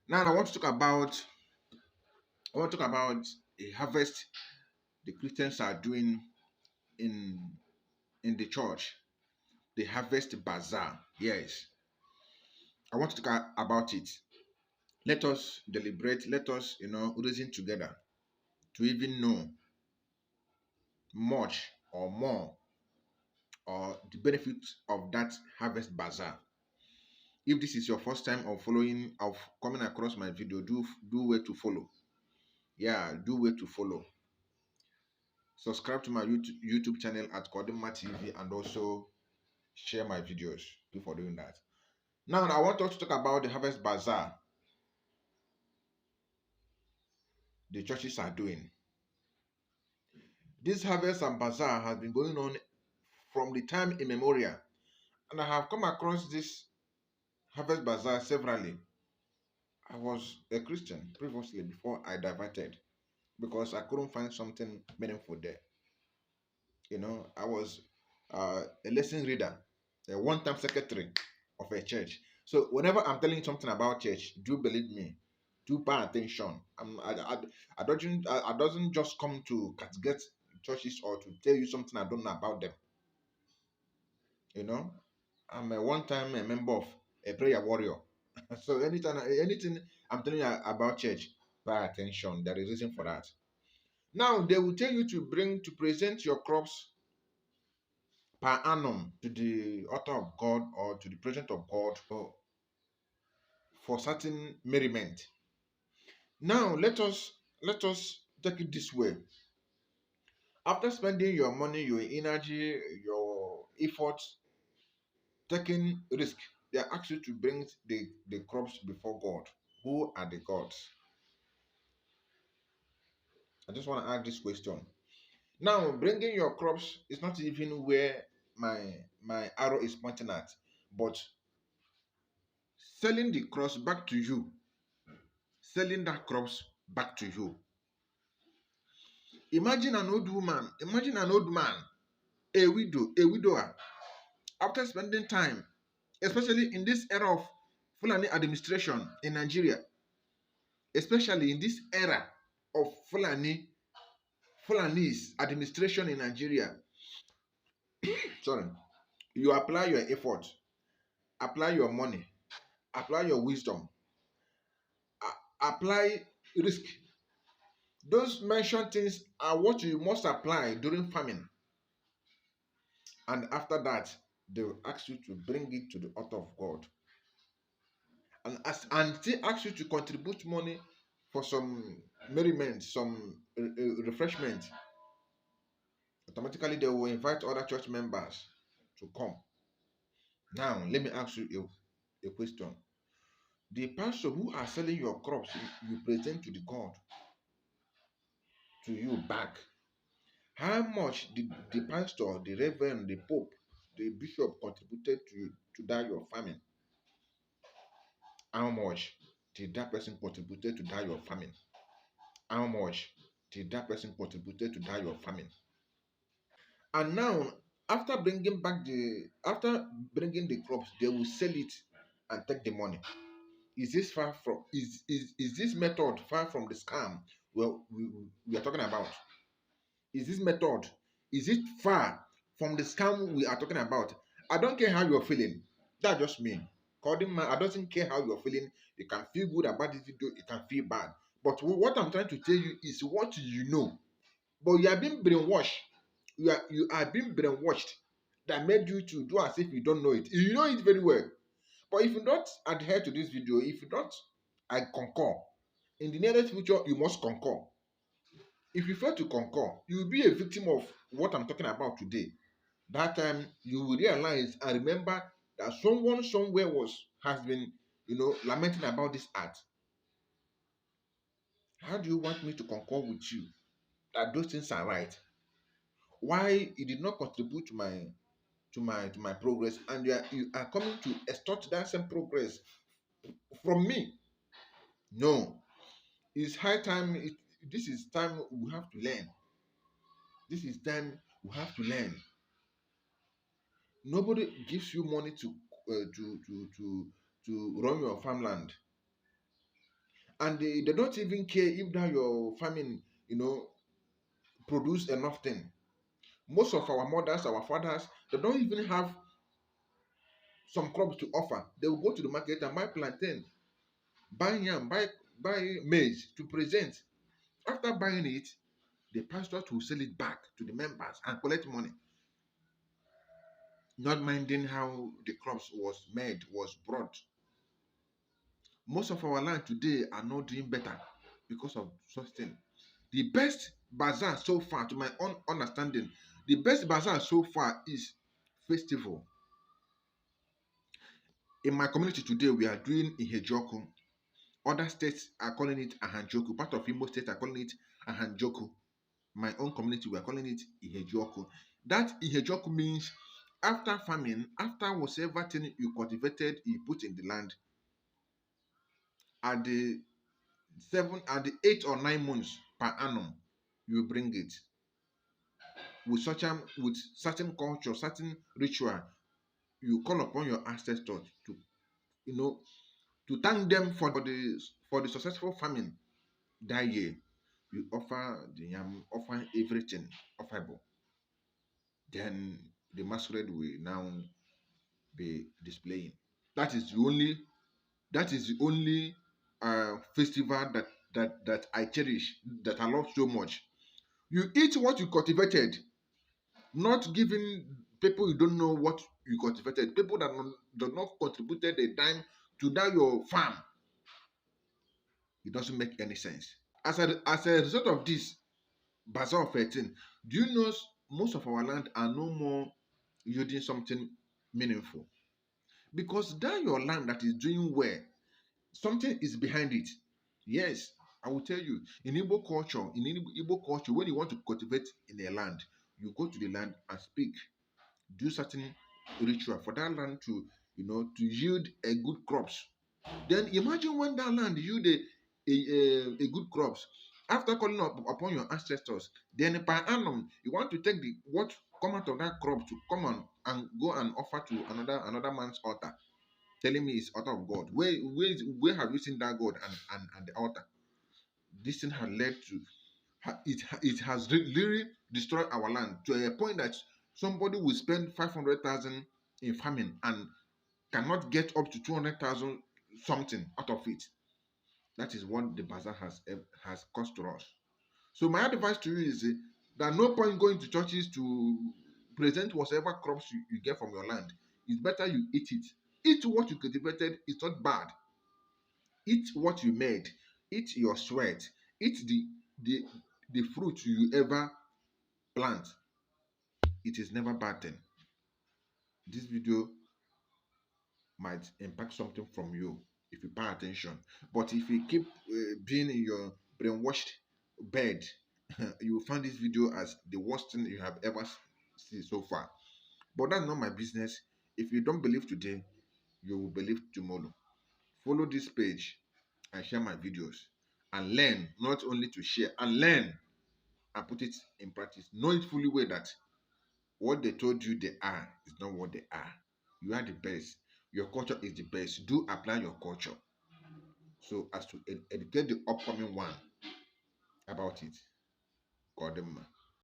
Now I want to talk about a harvest the Christians are doing in the church. The harvest bazaar. Yes, I want to talk about it. Let us deliberate. Let us reason together to even know much or more or the benefits of that harvest bazaar. If this is your first time of coming across my video, do way to follow. Yeah, do way to follow. Subscribe to my YouTube channel at Kodima TV and also share my videos before doing that. Now I want us to talk about the harvest bazaar the churches are doing. This harvest and bazaar has been going on from the time immemorial, and I have come across this harvest bazaar severally. I was a Christian previously before I diverted because I couldn't find something meaningful there. I was a lesson reader, a one-time secretary of a church. So whenever I'm telling you something about church, do believe me, do pay attention. I doesn't just come to get churches or to tell you something I don't know about them. You know, I'm a one-time a member of a prayer warrior. So anything I'm telling you about church, pay attention. There is reason for that. Now they will tell you to present your crops per annum to the altar of God or to the presence of God for certain merriment. Now let us take it this way. After spending your money, your energy, your effort, taking risk, they ask you to bring the crops before God. Who are the gods? I just want to ask this question. Now, bringing your crops is not even where my arrow is pointing at, but selling the crops back to you, selling that crops back to you. Imagine an old man, a widower, after spending time, especially in this era of Fulani administration in Nigeria, especially in this era of Fulani's administration in Nigeria. Sorry, you apply your effort, apply your money, apply your wisdom, apply risk. Those mentioned things are what you must apply during famine. And after that, they will ask you to bring it to the altar of God. And still ask you to contribute money for some merriment, some refreshment. Automatically, they will invite other church members to come. Now, let me ask you a question. The pastor who are selling your crops you present to the God, to you back, how much did the pastor, the reverend, the pope, the bishop contributed to that your famine? How much did that person contributed to that your famine? How much did that person contributed to that your famine? And now, after bringing the crops, they will sell it and take the money. Is this far from is this method far from the scam we are talking about? Is this method is it far from the scam we are talking about? I don't care how you're feeling. That's just me. According man, I don't care how you're feeling. You can feel good about this video, you can feel bad. But what I'm trying to tell you is what you know. But you are being brainwashed. You are being brainwashed that made you to do as if you don't know it. You know it very well. But if you don't adhere to this video, if you don't, I concur. In the nearest future, you must concur. If you fail to concur, you will be a victim of what I'm talking about today. That time you will realize and remember that someone somewhere has been, lamenting about this art. How do you want me to concur with you that those things are right? Why you did not contribute to my progress, and you are coming to extort that same progress from me? No, it's high time. This is time we have to learn. This is time we have to learn. Nobody gives you money to run your farmland. and they don't even care if that your farming, produce enough thing. Most of our mothers, our fathers, they don't even have some crops to offer. They will go to the market and buy plantain, buy yam, buy maize to present. After buying it, the pastor will sell it back to the members and collect money, not minding how the crops was made, was brought. Most of our land today are not doing better because of such thing. The best bazaar so far, to my own understanding, the best bazaar so far is festival. In my community today, we are doing Ihejoku. Other states are calling it Ahanjoku. Part of Imo State are calling it Ahanjoku. My own community, we are calling it Ihejoku. That Ihejoku means after farming, after whatever thing you cultivated, you put in the land, at the 8 or 9 months per annum, you bring it with certain culture, certain ritual. You call upon your ancestors to, you know to thank them for the successful farming that year. You offer the yam, offer everything offerable. Then the masquerade will now be displaying. That is the only festival that I cherish, that I love so much. You eat what you cultivated, not giving people you don't know what you cultivated, people that do not contributed a dime to that your farm. It doesn't make any sense. As a result of this Bazaar of 13, do you know most of our land are no more yielding something meaningful? Because that your land that is doing well, something is behind it. Yes, I will tell you, in Igbo culture, when you want to cultivate in a land, you go to the land and speak, do certain ritual for that land to yield a good crops. Then imagine when that land yield a good crops. After calling up upon your ancestors, then per annum you want to take the what come out of that crop to come on and go and offer to another man's altar, telling me it's altar of God. Where have you seen that God and the altar? This thing has led to it has really destroyed our land to a point that somebody will spend 500,000 in farming and cannot get up to 200,000 something out of it. That is what the bazaar has cost to us. So my advice to you is that no point going to churches to present whatever crops you get from your land. It's better you eat it. Eat what you cultivated. It's not bad. Eat what you made. Eat your sweat. Eat the the fruit you ever plant. It is never bad thing. This video might impact something from you if you pay attention. But if you keep being in your brainwashed bed, you will find this video as the worst thing you have ever seen so far. But that's not my business. If you don't believe today, you will believe tomorrow. Follow this page and share my videos and learn, not only to share, and learn and put it in practice. Know it fully well that what they told you they are is not what they are. You are the best. Your culture is the best. Do apply your culture so as to educate the upcoming one about it. God